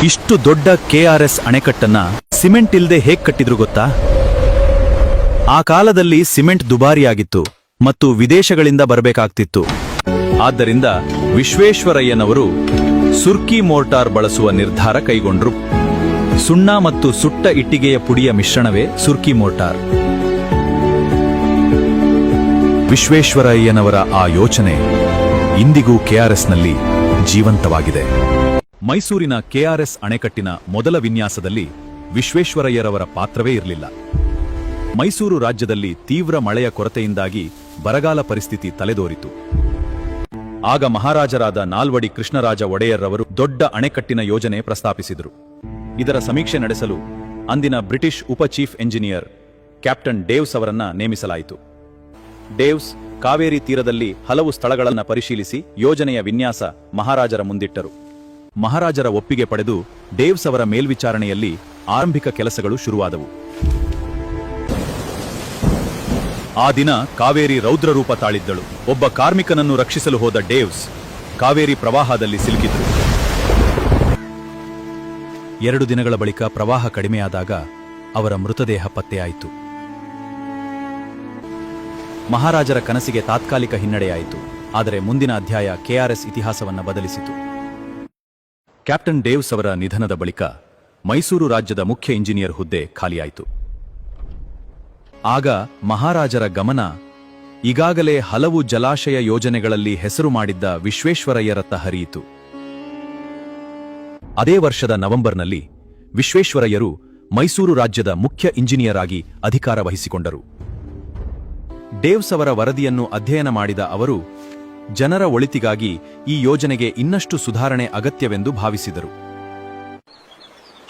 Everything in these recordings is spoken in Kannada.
ಇಷ್ಟು ದೊಡ್ಡ ಕೆಆರ್ಎಸ್ ಅಣೆಕಟ್ಟನ್ನ ಸಿಮೆಂಟ್ ಇಲ್ದೆ ಹೇಗ್ ಕಟ್ಟಿದ್ರು ಗೊತ್ತಾ? ಆ ಕಾಲದಲ್ಲಿ ಸಿಮೆಂಟ್ ದುಬಾರಿಯಾಗಿತ್ತು ಮತ್ತು ವಿದೇಶಗಳಿಂದ ಬರಬೇಕಾಗ್ತಿತ್ತು. ಆದ್ದರಿಂದ ವಿಶ್ವೇಶ್ವರಯ್ಯನವರು ಸುರ್ಕಿ ಮೋರ್ಟಾರ್ ಬಳಸುವ ನಿರ್ಧಾರ ಕೈಗೊಂಡ್ರು. ಸುಣ್ಣ ಮತ್ತು ಸುಟ್ಟ ಇಟ್ಟಿಗೆಯ ಪುಡಿಯ ಮಿಶ್ರಣವೇ ಸುರ್ಕಿ ಮೋರ್ಟಾರ್. ವಿಶ್ವೇಶ್ವರಯ್ಯನವರ ಆ ಯೋಚನೆ ಇಂದಿಗೂ ಕೆಆರ್ಎಸ್ನಲ್ಲಿ ಜೀವಂತವಾಗಿದೆ. ಮೈಸೂರಿನ ಕೆಆರ್ಎಸ್ ಅಣೆಕಟ್ಟಿನ ಮೊದಲ ವಿನ್ಯಾಸದಲ್ಲಿ ವಿಶ್ವೇಶ್ವರಯ್ಯರವರ ಪಾತ್ರವೇ ಇರಲಿಲ್ಲ. ಮೈಸೂರು ರಾಜ್ಯದಲ್ಲಿ ತೀವ್ರ ಮಳೆಯ ಕೊರತೆಯಿಂದಾಗಿ ಬರಗಾಲ ಪರಿಸ್ಥಿತಿ ತಲೆದೋರಿತು. ಆಗ ಮಹಾರಾಜರಾದ ನಾಲ್ವಡಿ ಕೃಷ್ಣರಾಜ ಒಡೆಯರ್ರವರು ದೊಡ್ಡ ಅಣೆಕಟ್ಟಿನ ಯೋಜನೆ ಪ್ರಸ್ತಾಪಿಸಿದರು. ಇದರ ಸಮೀಕ್ಷೆ ನಡೆಸಲು ಅಂದಿನ ಬ್ರಿಟಿಷ್ ಉಪ ಚೀಫ್ ಎಂಜಿನಿಯರ್ ಕ್ಯಾಪ್ಟನ್ ಡೇವ್ಸ್ ಅವರನ್ನ ನೇಮಿಸಲಾಯಿತು. ಡೇವ್ಸ್ ಕಾವೇರಿ ತೀರದಲ್ಲಿ ಹಲವು ಸ್ಥಳಗಳನ್ನು ಪರಿಶೀಲಿಸಿ ಯೋಜನೆಯ ವಿನ್ಯಾಸ ಮಹಾರಾಜರ ಮುಂದಿಟ್ಟರು. ಮಹಾರಾಜರ ಒಪ್ಪಿಗೆ ಪಡೆದು ಡೇವ್ಸ್ ಅವರ ಮೇಲ್ವಿಚಾರಣೆಯಲ್ಲಿ ಆರಂಭಿಕ ಕೆಲಸಗಳು ಶುರುವಾದವು. ಆ ದಿನ ಕಾವೇರಿ ರೌದ್ರರೂಪ ತಾಳಿದ್ದಳು. ಒಬ್ಬ ಕಾರ್ಮಿಕನನ್ನು ರಕ್ಷಿಸಲು ಹೋದ ಡೇವ್ಸ್ ಕಾವೇರಿ ಪ್ರವಾಹದಲ್ಲಿ ಸಿಲುಕಿದ್ರು. 2 ದಿನಗಳ ಬಳಿಕ ಪ್ರವಾಹ ಕಡಿಮೆಯಾದಾಗ ಅವರ ಮೃತದೇಹ ಪತ್ತೆಯಾಯಿತು. ಮಹಾರಾಜರ ಕನಸಿಗೆ ತಾತ್ಕಾಲಿಕ ಹಿನ್ನಡೆಯಾಯಿತು. ಆದರೆ ಮುಂದಿನ ಅಧ್ಯಾಯ ಕೆಆರ್ಎಸ್ ಇತಿಹಾಸವನ್ನು ಬದಲಿಸಿತು. ಕ್ಯಾಪ್ಟನ್ ಡೇವ್ಸ್ ಅವರ ನಿಧನದ ಬಳಿಕ ಮೈಸೂರು ರಾಜ್ಯದ ಮುಖ್ಯ ಇಂಜಿನಿಯರ್ ಹುದ್ದೆ ಖಾಲಿಯಾಯಿತು. ಆಗ ಮಹಾರಾಜರ ಗಮನ ಈಗಾಗಲೇ ಹಲವು ಜಲಾಶಯ ಯೋಜನೆಗಳಲ್ಲಿ ಹೆಸರು ಮಾಡಿದ್ದ ವಿಶ್ವೇಶ್ವರಯ್ಯರತ್ತ ಹರಿಯಿತು. ಅದೇ ವರ್ಷದ ನವೆಂಬರ್ನಲ್ಲಿ ವಿಶ್ವೇಶ್ವರಯ್ಯರು ಮೈಸೂರು ರಾಜ್ಯದ ಮುಖ್ಯ ಇಂಜಿನಿಯರ್ ಆಗಿ ಅಧಿಕಾರ ವಹಿಸಿಕೊಂಡರು. ಡೇವ್ಸ್ ಅವರ ವರದಿಯನ್ನು ಅಧ್ಯಯನ ಮಾಡಿದ ಅವರು ಜನರ ಒಳಿತಿಗಾಗಿ ಈ ಯೋಜನೆಗೆ ಇನ್ನಷ್ಟು ಸುಧಾರಣೆ ಅಗತ್ಯವೆಂದು ಭಾವಿಸಿದರು.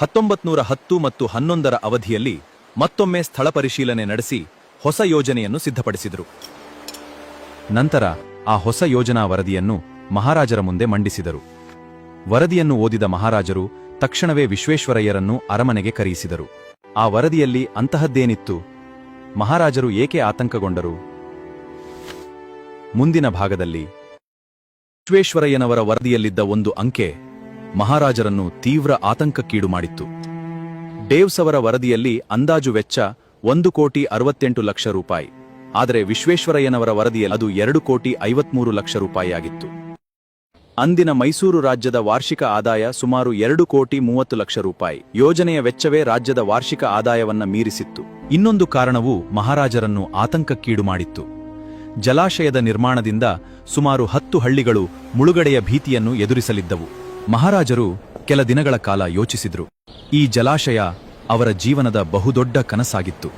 1910 ಮತ್ತು 11ರ ಅವಧಿಯಲ್ಲಿ ಮತ್ತೊಮ್ಮೆ ಸ್ಥಳ ಪರಿಶೀಲನೆ ನಡೆಸಿ ಹೊಸ ಯೋಜನೆಯನ್ನು ಸಿದ್ಧಪಡಿಸಿದರು. ನಂತರ ಆ ಹೊಸ ಯೋಜನಾ ವರದಿಯನ್ನು ಮಹಾರಾಜರ ಮುಂದೆ ಮಂಡಿಸಿದರು. ವರದಿಯನ್ನು ಓದಿದ ಮಹಾರಾಜರು ತಕ್ಷಣವೇ ವಿಶ್ವೇಶ್ವರಯ್ಯರನ್ನು ಅರಮನೆಗೆ ಕರೆಯಿಸಿದರು. ಆ ವರದಿಯಲ್ಲಿ ಅಂತಹದ್ದೇನಿತ್ತು? ಮಹಾರಾಜರು ಏಕೆ ಆತಂಕಗೊಂಡರು? ಮುಂದಿನ ಭಾಗದಲ್ಲಿ ವಿಶ್ವೇಶ್ವರಯ್ಯನವರ ವರದಿಯಲ್ಲಿದ್ದ ಒಂದು ಅಂಕೆ ಮಹಾರಾಜರನ್ನು ತೀವ್ರ ಆತಂಕಕ್ಕೀಡು ಮಾಡಿತ್ತು. ಡೇವ್ಸ್ ಅವರ ವರದಿಯಲ್ಲಿ ಅಂದಾಜು ವೆಚ್ಚ 1,68,00,000 ರೂಪಾಯಿ. ಆದರೆ ವಿಶ್ವೇಶ್ವರಯ್ಯನವರ ವರದಿಯಲ್ಲಿ ಅದು 2,53,00,000 ರೂಪಾಯಿಯಾಗಿತ್ತು. ಅಂದಿನ ಮೈಸೂರು ರಾಜ್ಯದ ವಾರ್ಷಿಕ ಆದಾಯ ಸುಮಾರು 2,30,00,000 ರೂಪಾಯಿ. ಯೋಜನೆಯ ವೆಚ್ಚವೇ ರಾಜ್ಯದ ವಾರ್ಷಿಕ ಆದಾಯವನ್ನ ಮೀರಿಸಿತ್ತು. ಇನ್ನೊಂದು ಕಾರಣವು ಮಹಾರಾಜರನ್ನು ಆತಂಕಕ್ಕೀಡು ಮಾಡಿತ್ತು. ಜಲಾಶಯದ ನಿರ್ಮಾಣದಿಂದ ಸುಮಾರು 10 ಹಳ್ಳಿಗಳು ಮುಳುಗಡೆಯ ಭೀತಿಯನ್ನು ಎದುರಿಸಲಿದ್ದವು. ಮಹಾರಾಜರು ಕೆಲ ದಿನಗಳ ಕಾಲ ಯೋಚಿಸಿದ್ರು. ಈ ಜಲಾಶಯ ಅವರ ಜೀವನದ ಬಹುದೊಡ್ಡ ಕನಸಾಗಿತ್ತು.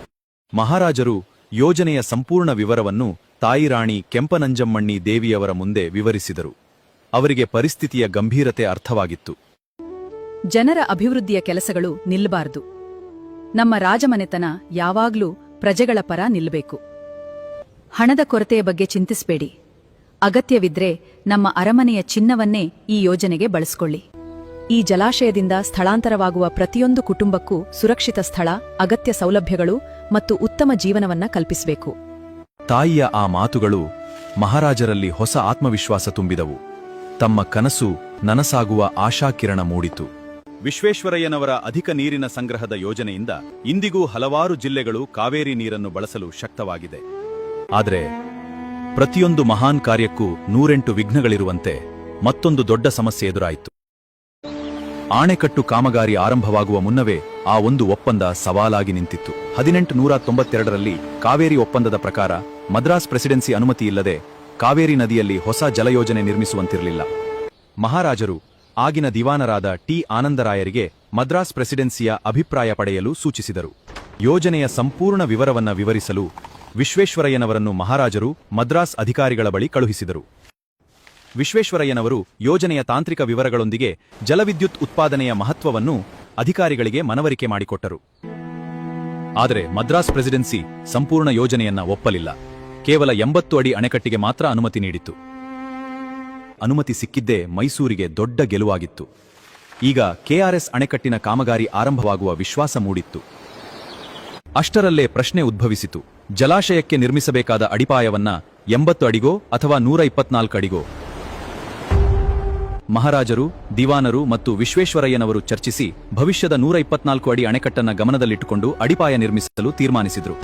ಮಹಾರಾಜರು ಯೋಜನೆಯ ಸಂಪೂರ್ಣ ವಿವರವನ್ನು ತಾಯಿ ರಾಣಿ ಕೆಂಪನಂಜಮ್ಮಣ್ಣಿ ದೇವಿಯವರ ಮುಂದೆ ವಿವರಿಸಿದರು. ಅವರಿಗೆ ಪರಿಸ್ಥಿತಿಯ ಗಂಭೀರತೆ ಅರ್ಥವಾಗಿತ್ತು. ಜನರ ಅಭಿವೃದ್ಧಿಯ ಕೆಲಸಗಳು ನಿಲ್ಲಬಾರದು. ನಮ್ಮ ರಾಜಮನೆತನ ಯಾವಾಗ್ಲೂ ಪ್ರಜೆಗಳ ಪರ ನಿಲ್ಲಬೇಕು. ಹಣದ ಕೊರತೆಯ ಬಗ್ಗೆ ಚಿಂತಿಸಬೇಡಿ. ಅಗತ್ಯವಿದ್ರೆ ನಮ್ಮ ಅರಮನೆಯ ಚಿನ್ನವನ್ನೇ ಈ ಯೋಜನೆಗೆ ಬಳಸಿಕೊಳ್ಳಿ. ಈ ಜಲಾಶಯದಿಂದ ಸ್ಥಳಾಂತರವಾಗುವ ಪ್ರತಿಯೊಂದು ಕುಟುಂಬಕ್ಕೂ ಸುರಕ್ಷಿತ ಸ್ಥಳ, ಅಗತ್ಯ ಸೌಲಭ್ಯಗಳು ಮತ್ತು ಉತ್ತಮ ಜೀವನವನ್ನ ಕಲ್ಪಿಸಬೇಕು. ತಾಯಿಯ ಆ ಮಾತುಗಳು ಮಹಾರಾಜರಲ್ಲಿ ಹೊಸ ಆತ್ಮವಿಶ್ವಾಸ ತುಂಬಿದವು. ತಮ್ಮ ಕನಸು ನನಸಾಗುವ ಆಶಾಕಿರಣ ಮೂಡಿತು. ವಿಶ್ವೇಶ್ವರಯ್ಯನವರ ಅಧಿಕ ನೀರಿನ ಸಂಗ್ರಹದ ಯೋಜನೆಯಿಂದ ಇಂದಿಗೂ ಹಲವಾರು ಜಿಲ್ಲೆಗಳು ಕಾವೇರಿ ನೀರನ್ನು ಬಳಸಲು ಶಕ್ತವಾಗಿದೆ. ಆದರೆ ಪ್ರತಿಯೊಂದು ಮಹಾನ್ ಕಾರ್ಯಕ್ಕೂ 108 ವಿಘ್ನಗಳಿರುವಂತೆ ಮತ್ತೊಂದು ದೊಡ್ಡ ಸಮಸ್ಯೆ ಎದುರಾಯಿತು. ಆಣೆಕಟ್ಟು ಕಾಮಗಾರಿ ಆರಂಭವಾಗುವ ಮುನ್ನವೇ ಆ ಒಂದು ಒಪ್ಪಂದ ಸವಾಲಾಗಿ ನಿಂತಿತ್ತು. 1892ರಲ್ಲಿ ಕಾವೇರಿ ಒಪ್ಪಂದದ ಪ್ರಕಾರ ಮದ್ರಾಸ್ ಪ್ರೆಸಿಡೆನ್ಸಿ ಅನುಮತಿ ಇಲ್ಲದೆ ಕಾವೇರಿ ನದಿಯಲ್ಲಿ ಹೊಸ ಜಲಯೋಜನೆ ನಿರ್ಮಿಸುವಂತಿರಲಿಲ್ಲ. ಮಹಾರಾಜರು ಆಗಿನ ದಿವಾನರಾದ ಟಿ ಆನಂದರಾಯರಿಗೆ ಮದ್ರಾಸ್ ಪ್ರೆಸಿಡೆನ್ಸಿಯ ಅಭಿಪ್ರಾಯ ಪಡೆಯಲು ಸೂಚಿಸಿದರು. ಯೋಜನೆಯ ಸಂಪೂರ್ಣ ವಿವರವನ್ನ ವಿವರಿಸಲು ವಿಶ್ವೇಶ್ವರಯ್ಯನವರನ್ನು ಮಹಾರಾಜರು ಮದ್ರಾಸ್ ಅಧಿಕಾರಿಗಳ ಬಳಿ ಕಳುಹಿಸಿದರು. ವಿಶ್ವೇಶ್ವರಯ್ಯನವರು ಯೋಜನೆಯ ತಾಂತ್ರಿಕ ವಿವರಗಳೊಂದಿಗೆ ಜಲವಿದ್ಯುತ್ ಉತ್ಪಾದನೆಯ ಮಹತ್ವವನ್ನು ಅಧಿಕಾರಿಗಳಿಗೆ ಮನವರಿಕೆ ಮಾಡಿಕೊಟ್ಟರು. ಆದರೆ ಮದ್ರಾಸ್ ಪ್ರೆಸಿಡೆನ್ಸಿ ಸಂಪೂರ್ಣ ಯೋಜನೆಯನ್ನ ಒಪ್ಪಲಿಲ್ಲ. ಕೇವಲ 80 ಅಡಿ ಅಣೆಕಟ್ಟಿಗೆ ಮಾತ್ರ ಅನುಮತಿ ನೀಡಿತು. ಅನುಮತಿ ಸಿಕ್ಕಿದ್ದೇ ಮೈಸೂರಿಗೆ ದೊಡ್ಡ ಗೆಲುವಾಗಿತ್ತು. ಈಗ ಕೆಆರ್ಎಸ್ ಅಣೆಕಟ್ಟಿನ ಕಾಮಗಾರಿ ಆರಂಭವಾಗುವ ವಿಶ್ವಾಸ ಮೂಡಿತ್ತು. ಅಷ್ಟರಲ್ಲೇ ಪ್ರಶ್ನೆ ಉದ್ಭವಿಸಿತು. ಜಲಾಶಯಕ್ಕೆ ನಿರ್ಮಿಸಬೇಕಾದ ಅಡಿಪಾಯವನ್ನ 80 ಅಡಿಗೋ ಅಥವಾ 124 ಅಡಿಗೋ? ಮಹಾರಾಜರು, ದಿವಾನರು ಮತ್ತು ವಿಶ್ವೇಶ್ವರಯ್ಯನವರು ಚರ್ಚಿಸಿ ಭವಿಷ್ಯದ 124 ಅಡಿ ಅಣೆಕಟ್ಟನ್ನ ಗಮನದಲ್ಲಿಟ್ಟುಕೊಂಡು ಅಡಿಪಾಯ ನಿರ್ಮಿಸಲು ತೀರ್ಮಾನಿಸಿದರು.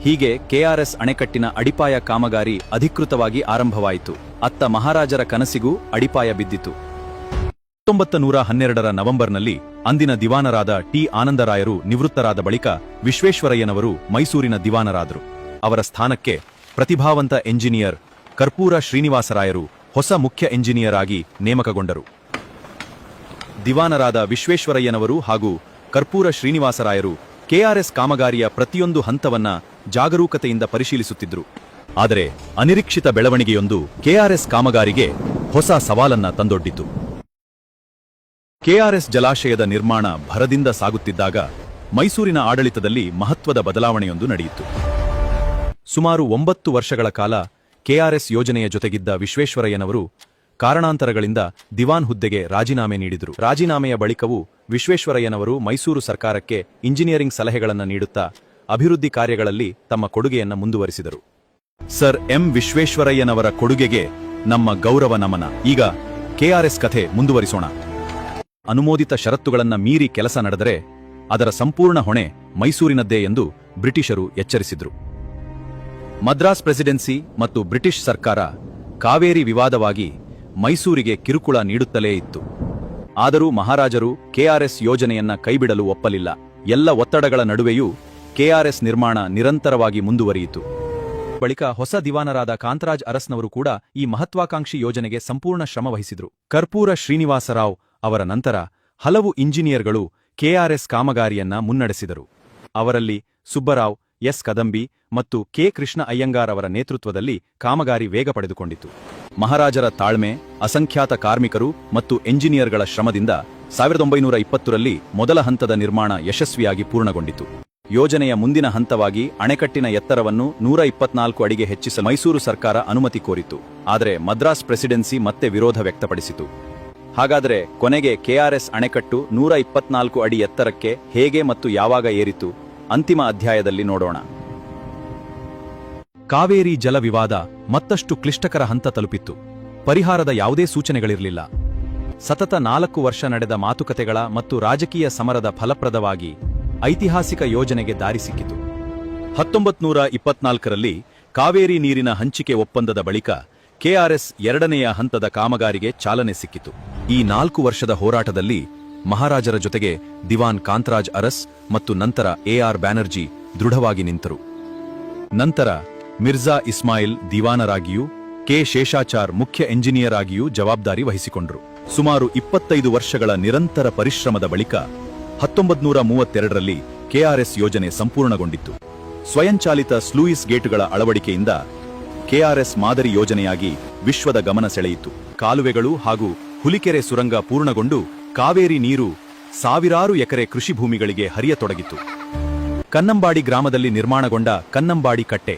ಹೀಗೆ ಕೆಆರ್ಎಸ್ ಅಣೆಕಟ್ಟಿನ ಅಡಿಪಾಯ ಕಾಮಗಾರಿ ಅಧಿಕೃತವಾಗಿ ಆರಂಭವಾಯಿತು. ಅತ್ತ ಮಹಾರಾಜರ ಕನಸಿಗೂ ಅಡಿಪಾಯ ಬಿದ್ದಿತು. 1912ರ ನವೆಂಬರ್ನಲ್ಲಿ ಅಂದಿನ ದಿವಾನರಾದ ಟಿ ಆನಂದರಾಯರು ನಿವೃತ್ತರಾದ ಬಳಿಕ ವಿಶ್ವೇಶ್ವರಯ್ಯನವರು ಮೈಸೂರಿನ ದಿವಾನರಾದರು. ಅವರ ಸ್ಥಾನಕ್ಕೆ ಪ್ರತಿಭಾವಂತ ಎಂಜಿನಿಯರ್ ಕರ್ಪೂರ ಶ್ರೀನಿವಾಸರಾಯರು ಹೊಸ ಮುಖ್ಯ ಎಂಜಿನಿಯರ್ ಆಗಿ ನೇಮಕಗೊಂಡರು. ದಿವಾನರಾದ ವಿಶ್ವೇಶ್ವರಯ್ಯನವರು ಹಾಗೂ ಕರ್ಪೂರ ಶ್ರೀನಿವಾಸರಾಯರು ಕೆಆರ್ಎಸ್ ಕಾಮಗಾರಿಯ ಪ್ರತಿಯೊಂದು ಹಂತವನ್ನ ಜಾಗರೂಕತೆಯಿಂದ ಪರಿಶೀಲಿಸುತ್ತಿದ್ದರು. ಆದರೆ ಅನಿರೀಕ್ಷಿತ ಬೆಳವಣಿಗೆಯೊಂದು ಕೆಆರ್ಎಸ್ ಕಾಮಗಾರಿಗೆ ಹೊಸ ಸವಾಲನ್ನ ತಂದೊಡ್ಡಿತು. ಕೆಆರ್ಎಸ್ ಜಲಾಶಯದ ನಿರ್ಮಾಣ ಭರದಿಂದ ಸಾಗುತ್ತಿದ್ದಾಗ ಮೈಸೂರಿನ ಆಡಳಿತದಲ್ಲಿ ಮಹತ್ವದ ಬದಲಾವಣೆಯೊಂದು ನಡೆಯಿತು. ಸುಮಾರು 9 ವರ್ಷಗಳ ಕಾಲ ಕೆಆರ್ಎಸ್ ಯೋಜನೆಯ ಜೊತೆಗಿದ್ದ ವಿಶ್ವೇಶ್ವರಯ್ಯನವರು ಕಾರಣಾಂತರಗಳಿಂದ ದಿವಾನ್ ಹುದ್ದೆಗೆ ರಾಜೀನಾಮೆ ನೀಡಿದರು. ರಾಜೀನಾಮೆಯ ಬಳಿಕವೂ ವಿಶ್ವೇಶ್ವರಯ್ಯನವರು ಮೈಸೂರು ಸರ್ಕಾರಕ್ಕೆ ಇಂಜಿನಿಯರಿಂಗ್ ಸಲಹೆಗಳನ್ನು ನೀಡುತ್ತಾ ಅಭಿವೃದ್ಧಿ ಕಾರ್ಯಗಳಲ್ಲಿ ತಮ್ಮ ಕೊಡುಗೆಯನ್ನು ಮುಂದುವರಿಸಿದರು. ಸರ್ ಎಂ ವಿಶ್ವೇಶ್ವರಯ್ಯನವರ ಕೊಡುಗೆಗೆ ನಮ್ಮ ಗೌರವ ನಮನ. ಈಗ ಕೆಆರ್ಎಸ್ ಕಥೆ ಮುಂದುವರಿಸೋಣ. ಅನುಮೋದಿತ ಷರತ್ತುಗಳನ್ನ ಮೀರಿ ಕೆಲಸ ನಡೆದರೆ ಅದರ ಸಂಪೂರ್ಣ ಹೊಣೆ ಮೈಸೂರಿನದ್ದೇ ಎಂದು ಬ್ರಿಟಿಷರು ಎಚ್ಚರಿಸಿದರು. ಮದ್ರಾಸ್ ಪ್ರೆಸಿಡೆನ್ಸಿ ಮತ್ತು ಬ್ರಿಟಿಷ್ ಸರ್ಕಾರ ಕಾವೇರಿ ವಿವಾದವಾಗಿ ಮೈಸೂರಿಗೆ ಕಿರುಕುಳ ನೀಡುತ್ತಲೇ ಇತ್ತು. ಆದರೂ ಮಹಾರಾಜರು ಕೆಆರ್ಎಸ್ ಯೋಜನೆಯನ್ನ ಕೈಬಿಡಲು ಒಪ್ಪಲಿಲ್ಲ. ಎಲ್ಲ ಒತ್ತಡಗಳ ನಡುವೆಯೂ ಕೆಆರ್ಎಸ್ ನಿರ್ಮಾಣ ನಿರಂತರವಾಗಿ ಮುಂದುವರಿಯಿತು. ಬಳಿಕ ಹೊಸ ದಿವಾನರಾದ ಕಾಂತರಾಜ್ ಅರಸ್ನವರು ಕೂಡ ಈ ಮಹತ್ವಾಕಾಂಕ್ಷಿ ಯೋಜನೆಗೆ ಸಂಪೂರ್ಣ ಶ್ರಮ ವಹಿಸಿದರು. ಕರ್ಪೂರ ಶ್ರೀನಿವಾಸರಾವ್ ಅವರ ನಂತರ ಹಲವು ಇಂಜಿನಿಯರ್ಗಳು ಕೆಆರ್ಎಸ್ ಕಾಮಗಾರಿಯನ್ನ ಮುನ್ನಡೆಸಿದರು. ಅವರಲ್ಲಿ ಸುಬ್ಬರಾವ್, ಎಸ್ ಕದಂಬಿ ಮತ್ತು ಕೆ ಕೃಷ್ಣ ಅಯ್ಯಂಗಾರ್ ಅವರ ನೇತೃತ್ವದಲ್ಲಿ ಕಾಮಗಾರಿ ವೇಗ ಪಡೆದುಕೊಂಡಿತು. ಮಹಾರಾಜರ ತಾಳ್ಮೆ, ಅಸಂಖ್ಯಾತ ಕಾರ್ಮಿಕರು ಮತ್ತು ಎಂಜಿನಿಯರ್ಗಳ ಶ್ರಮದಿಂದ 1920ರಲ್ಲಿ ಮೊದಲ ಹಂತದ ನಿರ್ಮಾಣ ಯಶಸ್ವಿಯಾಗಿ ಪೂರ್ಣಗೊಂಡಿತು. ಯೋಜನೆಯ ಮುಂದಿನ ಹಂತವಾಗಿ ಅಣೆಕಟ್ಟಿನ ಎತ್ತರವನ್ನು 124 ಅಡಿಗೆ ಹೆಚ್ಚಿಸಲು ಮೈಸೂರು ಸರ್ಕಾರ ಅನುಮತಿ ಕೋರಿತು. ಆದರೆ ಮದ್ರಾಸ್ ಪ್ರೆಸಿಡೆನ್ಸಿ ಮತ್ತೆ ವಿರೋಧ ವ್ಯಕ್ತಪಡಿಸಿತು. ಹಾಗಾದರೆ ಕೊನೆಗೆ ಕೆಆರ್ಎಸ್ ಅಣೆಕಟ್ಟು 124 ಅಡಿ ಎತ್ತರಕ್ಕೆ ಹೇಗೆ ಮತ್ತು ಯಾವಾಗ ಏರಿತು? ಅಂತಿಮ ಅಧ್ಯಾಯದಲ್ಲಿ ನೋಡೋಣ. ಕಾವೇರಿ ಜಲ ವಿವಾದ ಮತ್ತಷ್ಟು ಕ್ಲಿಷ್ಟಕರ ಹಂತ ತಲುಪಿತ್ತು. ಪರಿಹಾರದ ಯಾವುದೇ ಸೂಚನೆಗಳಿರಲಿಲ್ಲ. ಸತತ 4 ವರ್ಷ ನಡೆದ ಮಾತುಕತೆಗಳ ಮತ್ತು ರಾಜಕೀಯ ಸಮರದ ಫಲಪ್ರದವಾಗಿ ಐತಿಹಾಸಿಕ ಯೋಜನೆಗೆ ದಾರಿ ಸಿಕ್ಕಿತು. 1924ರಲ್ಲಿ ಕಾವೇರಿ ನೀರಿನ ಹಂಚಿಕೆ ಒಪ್ಪಂದದ ಬಳಿಕ ಕೆಆರ್ಎಸ್ 2ನೆಯ ಹಂತದ ಕಾಮಗಾರಿಗೆ ಚಾಲನೆ ಸಿಕ್ಕಿತು. ಈ 4 ವರ್ಷದ ಹೋರಾಟದಲ್ಲಿ ಮಹಾರಾಜರ ಜೊತೆಗೆ ದಿವಾನ್ ಕಾಂತರಾಜ್ ಅರಸ್ ಮತ್ತು ನಂತರ ಎಆರ್ ಬ್ಯಾನರ್ಜಿ ದೃಢವಾಗಿ ನಿಂತರು. ನಂತರ ಮಿರ್ಜಾ ಇಸ್ಮಾಯಿಲ್ ದಿವಾನರಾಗಿಯೂ ಕೆ ಶೇಷಾಚಾರ್ ಮುಖ್ಯ ಎಂಜಿನಿಯರ್ ಆಗಿಯೂ ಜವಾಬ್ದಾರಿ ವಹಿಸಿಕೊಂಡರು. ಸುಮಾರು 25 ವರ್ಷಗಳ ನಿರಂತರ ಪರಿಶ್ರಮದ ಬಳಿಕ 1932ರಲ್ಲಿ ಕೆಆರ್ಎಸ್ ಯೋಜನೆ ಸಂಪೂರ್ಣಗೊಂಡಿತ್ತು. ಸ್ವಯಂಚಾಲಿತ ಸ್ಲೂಯಿಸ್ ಗೇಟುಗಳ ಅಳವಡಿಕೆಯಿಂದ ಕೆಆರ್ಎಸ್ ಮಾದರಿ ಯೋಜನೆಯಾಗಿ ವಿಶ್ವದ ಗಮನ ಸೆಳೆಯಿತು. ಕಾಲುವೆಗಳು ಹಾಗೂ ಹುಲಿಕೆರೆ ಸುರಂಗ ಪೂರ್ಣಗೊಂಡು ಕಾವೇರಿ ನೀರು ಸಾವಿರಾರು ಎಕರೆ ಕೃಷಿ ಭೂಮಿಗಳಿಗೆ ಹರಿಯತೊಡಗಿತು. ಕನ್ನಂಬಾಡಿ ಗ್ರಾಮದಲ್ಲಿ ನಿರ್ಮಾಣಗೊಂಡ ಕನ್ನಂಬಾಡಿ ಕಟ್ಟೆ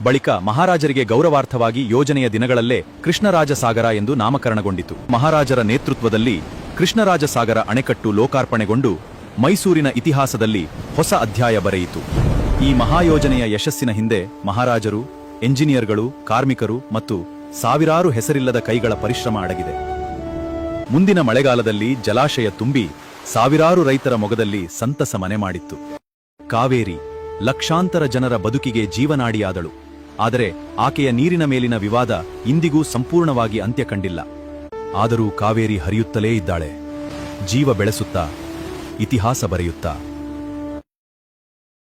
ಬಳಿಕ ಮಹಾರಾಜರಿಗೆ ಗೌರವಾರ್ಥವಾಗಿ ಯೋಜನೆಯ ದಿನಗಳಲ್ಲೇ ಕೃಷ್ಣರಾಜಸಾಗರ ಎಂದು ನಾಮಕರಣಗೊಂಡಿತು. ಮಹಾರಾಜರ ನೇತೃತ್ವದಲ್ಲಿ ಕೃಷ್ಣರಾಜಸಾಗರ ಅಣೆಕಟ್ಟು ಲೋಕಾರ್ಪಣೆಗೊಂಡು ಮೈಸೂರಿನ ಇತಿಹಾಸದಲ್ಲಿ ಹೊಸ ಅಧ್ಯಾಯ ಬರೆಯಿತು. ಈ ಮಹಾಯೋಜನೆಯ ಯಶಸ್ಸಿನ ಹಿಂದೆ ಮಹಾರಾಜರು, ಎಂಜಿನಿಯರ್ಗಳು, ಕಾರ್ಮಿಕರು ಮತ್ತು ಸಾವಿರಾರು ಹೆಸರಿಲ್ಲದ ಕೈಗಳ ಪರಿಶ್ರಮ ಅಡಗಿದೆ. ಮುಂದಿನ ಮಳೆಗಾಲದಲ್ಲಿ ಜಲಾಶಯ ತುಂಬಿ ಸಾವಿರಾರು ರೈತರ ಮೊಗದಲ್ಲಿ ಸಂತಸ ಮನೆ ಮಾಡಿತ್ತು. ಕಾವೇರಿ ಲಕ್ಷಾಂತರ ಜನರ ಬದುಕಿಗೆ ಜೀವನಾಡಿಯಾದಳು. ಆದರೆ ಆಕೆಯ ನೀರಿನ ಮೇಲಿನ ವಿವಾದ ಇಂದಿಗೂ ಸಂಪೂರ್ಣವಾಗಿ ಅಂತ್ಯ ಕಂಡಿಲ್ಲ. ಆದರೂ ಕಾವೇರಿ ಹರಿಯುತ್ತಲೇ ಇದ್ದಾಳೆ, ಜೀವ ಬೆಳೆಸುತ್ತಾ, ಇತಿಹಾಸ ಬರೆಯುತ್ತಾ.